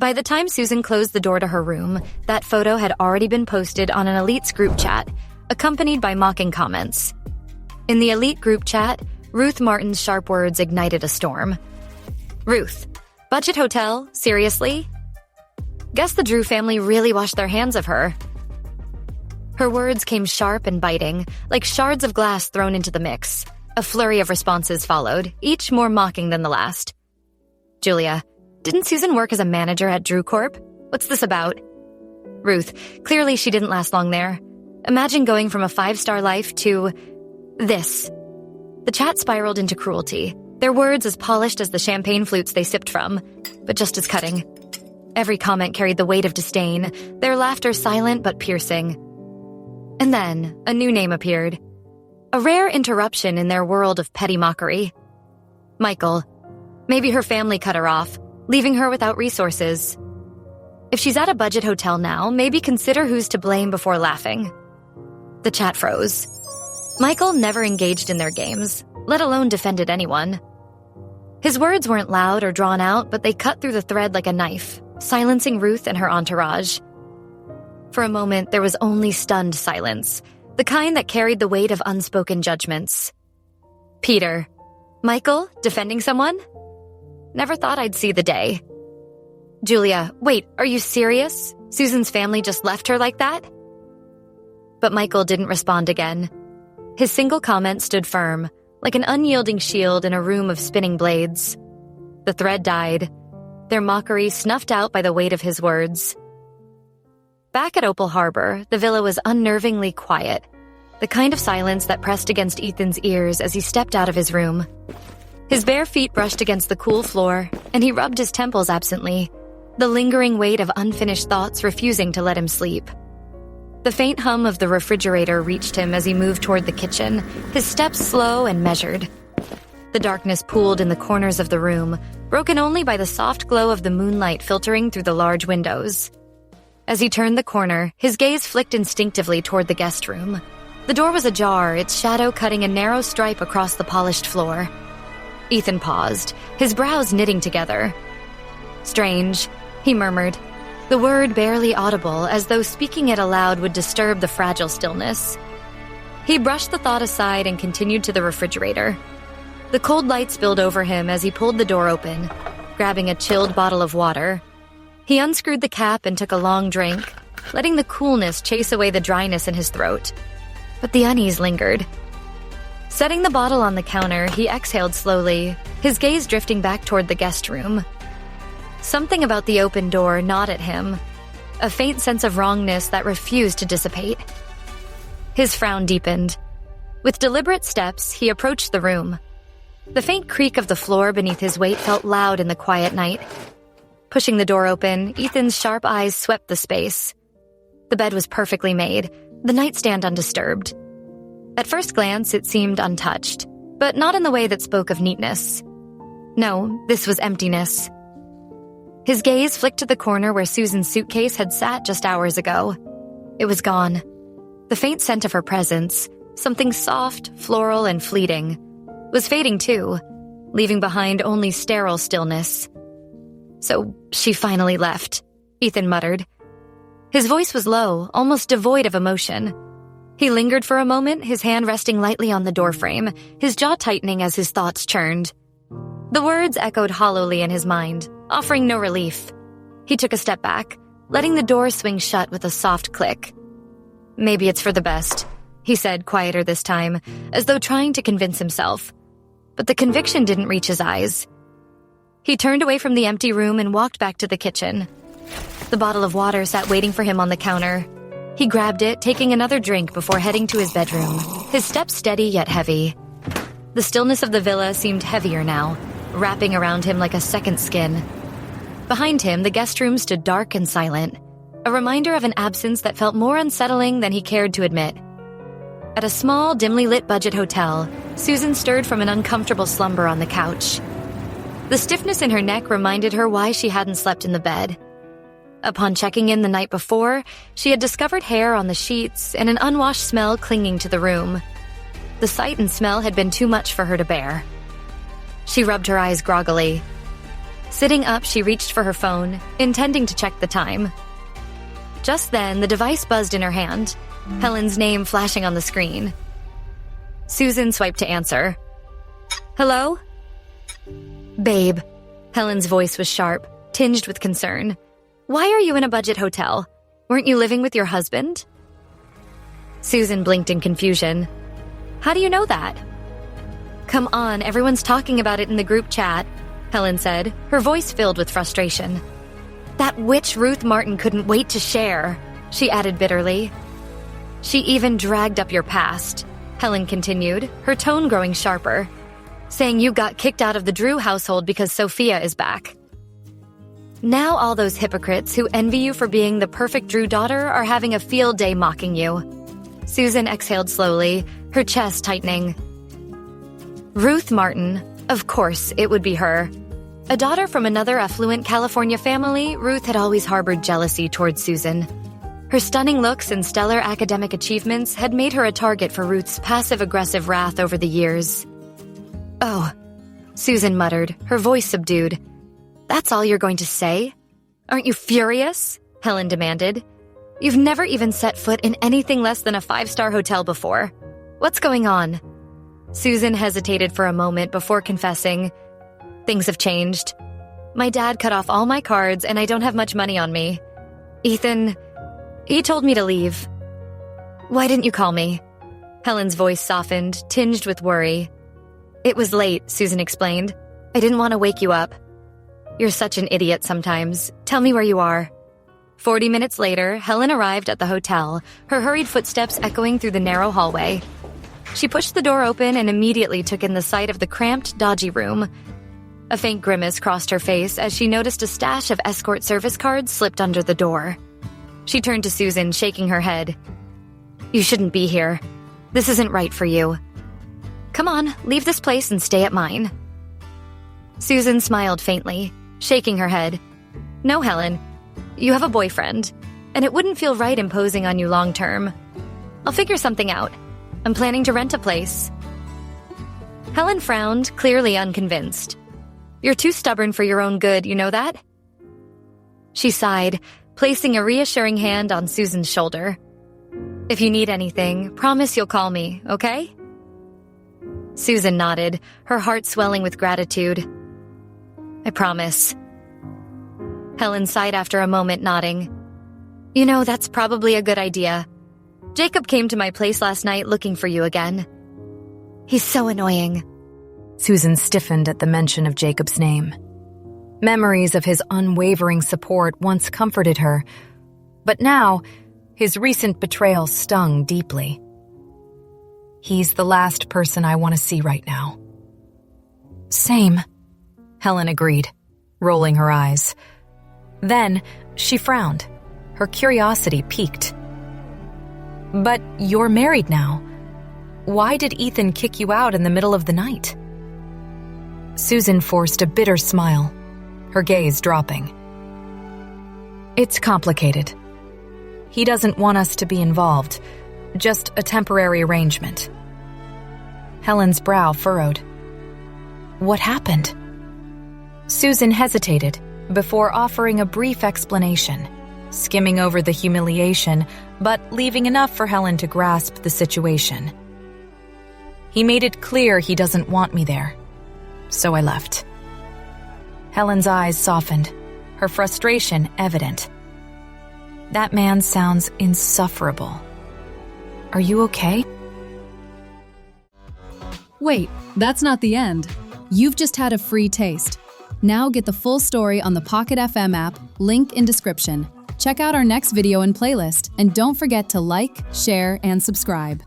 By the time Susan closed the door to her room, that photo had already been posted on an Elite's group chat, accompanied by mocking comments. In the Elite group chat, Ruth Martin's sharp words ignited a storm. Ruth, budget hotel? Seriously? Guess the Drew family really washed their hands of her. Her words came sharp and biting, like shards of glass thrown into the mix. A flurry of responses followed, each more mocking than the last. Julia, didn't Susan work as a manager at Drew Corp? What's this about? Ruth, clearly she didn't last long there. Imagine going from a 5-star life to this. The chat spiraled into cruelty, their words as polished as the champagne flutes they sipped from, but just as cutting. Every comment carried the weight of disdain, their laughter silent but piercing. And then, a new name appeared. A rare interruption in their world of petty mockery. Michael. Maybe her family cut her off, leaving her without resources. If she's at a budget hotel now, maybe consider who's to blame before laughing. The chat froze. Michael never engaged in their games, let alone defended anyone. His words weren't loud or drawn out, but they cut through the thread like a knife, silencing Ruth and her entourage. For a moment, there was only stunned silence, the kind that carried the weight of unspoken judgments. Peter. Michael, defending someone? Never thought I'd see the day. Julia, wait, are you serious? Susan's family just left her like that? But Michael didn't respond again. His single comment stood firm, like an unyielding shield in a room of spinning blades. The thread died, their mockery snuffed out by the weight of his words. Back at Opal Harbor, the villa was unnervingly quiet, the kind of silence that pressed against Ethan's ears as he stepped out of his room. His bare feet brushed against the cool floor, and he rubbed his temples absently, the lingering weight of unfinished thoughts refusing to let him sleep. The faint hum of the refrigerator reached him as he moved toward the kitchen, his steps slow and measured. The darkness pooled in the corners of the room, broken only by the soft glow of the moonlight filtering through the large windows. As he turned the corner, his gaze flicked instinctively toward the guest room. The door was ajar, its shadow cutting a narrow stripe across the polished floor. Ethan paused, his brows knitting together. Strange, he murmured, the word barely audible, as though speaking it aloud would disturb the fragile stillness. He brushed the thought aside and continued to the refrigerator. The cold light spilled over him as he pulled the door open, grabbing a chilled bottle of water. He unscrewed the cap and took a long drink, letting the coolness chase away the dryness in his throat. But the unease lingered. Setting the bottle on the counter, he exhaled slowly, his gaze drifting back toward the guest room. Something about the open door gnawed at him, a faint sense of wrongness that refused to dissipate. His frown deepened. With deliberate steps, he approached the room. The faint creak of the floor beneath his weight felt loud in the quiet night. Pushing the door open, Ethan's sharp eyes swept the space. The bed was perfectly made, the nightstand undisturbed. At first glance, it seemed untouched, but not in the way that spoke of neatness. No, this was emptiness. His gaze flicked to the corner where Susan's suitcase had sat just hours ago. It was gone. The faint scent of her presence, something soft, floral, and fleeting, was fading too, leaving behind only sterile stillness. So she finally left, Ethan muttered. His voice was low, almost devoid of emotion. He lingered for a moment, his hand resting lightly on the doorframe, his jaw tightening as his thoughts churned. The words echoed hollowly in his mind, offering no relief. He took a step back, letting the door swing shut with a soft click. Maybe it's for the best, he said, quieter this time, as though trying to convince himself. But the conviction didn't reach his eyes. He turned away from the empty room and walked back to the kitchen. The bottle of water sat waiting for him on the counter. He grabbed it, taking another drink before heading to his bedroom, his steps steady yet heavy. The stillness of the villa seemed heavier now, wrapping around him like a second skin. Behind him, the guest room stood dark and silent, a reminder of an absence that felt more unsettling than he cared to admit. At a small, dimly lit budget hotel, Susan stirred from an uncomfortable slumber on the couch. The stiffness in her neck reminded her why she hadn't slept in the bed. Upon checking in the night before, she had discovered hair on the sheets and an unwashed smell clinging to the room. The sight and smell had been too much for her to bear. She rubbed her eyes groggily. Sitting up, she reached for her phone, intending to check the time. Just then, the device buzzed in her hand, Helen's name flashing on the screen. Susan swiped to answer. Hello? Babe. Helen's voice was sharp, tinged with concern. Why are you in a budget hotel? Weren't you living with your husband? Susan blinked in confusion. How do you know that? Come on, everyone's talking about it in the group chat, Helen said, her voice filled with frustration. That witch Ruth Martin couldn't wait to share, she added bitterly. She even dragged up your past, Helen continued, her tone growing sharper, saying you got kicked out of the Drew household because Sophia is back. Now all those hypocrites who envy you for being the perfect Drew daughter are having a field day mocking you. Susan exhaled slowly, her chest tightening. Ruth Martin, of course it would be her. A daughter from another affluent California family, Ruth had always harbored jealousy towards Susan. Her stunning looks and stellar academic achievements had made her a target for Ruth's passive-aggressive wrath over the years. Oh, Susan muttered, her voice subdued. That's all you're going to say? Aren't you furious? Helen demanded. You've never even set foot in anything less than a 5-star hotel before. What's going on? Susan hesitated for a moment before confessing. Things have changed. My dad cut off all my cards and I don't have much money on me. Ethan, he told me to leave. Why didn't you call me? Helen's voice softened, tinged with worry. It was late, Susan explained. I didn't want to wake you up. You're such an idiot sometimes. Tell me where you are. 40 minutes later, Helen arrived at the hotel, her hurried footsteps echoing through the narrow hallway. She pushed the door open and immediately took in the sight of the cramped, dodgy room. A faint grimace crossed her face as she noticed a stash of escort service cards slipped under the door. She turned to Susan, shaking her head. You shouldn't be here. This isn't right for you. Come on, leave this place and stay at mine. Susan smiled faintly, shaking her head. No, Helen. You have a boyfriend, and it wouldn't feel right imposing on you long term. I'll figure something out. I'm planning to rent a place. Helen frowned, clearly unconvinced. You're too stubborn for your own good, you know that? She sighed, placing a reassuring hand on Susan's shoulder. If you need anything, promise you'll call me, okay? Susan nodded, her heart swelling with gratitude. I promise. Helen sighed after a moment, nodding. You know, that's probably a good idea. Jacob came to my place last night looking for you again. He's so annoying. Susan stiffened at the mention of Jacob's name. Memories of his unwavering support once comforted her, but now his recent betrayal stung deeply. He's the last person I want to see right now. Same, Helen agreed, rolling her eyes. Then she frowned, her curiosity piqued. But you're married now. Why did Ethan kick you out in the middle of the night? Susan forced a bitter smile, her gaze dropping. It's complicated. He doesn't want us to be involved, just a temporary arrangement. Helen's brow furrowed. What happened? Susan hesitated before offering a brief explanation, skimming over the humiliation, but leaving enough for Helen to grasp the situation. He made it clear he doesn't want me there, so I left. Helen's eyes softened, her frustration evident. That man sounds insufferable. Are you okay? Wait, that's not the end. You've just had a free taste. Now get the full story on the Pocket FM app, link in description. Check out our next video and playlist, and don't forget to like, share, and subscribe.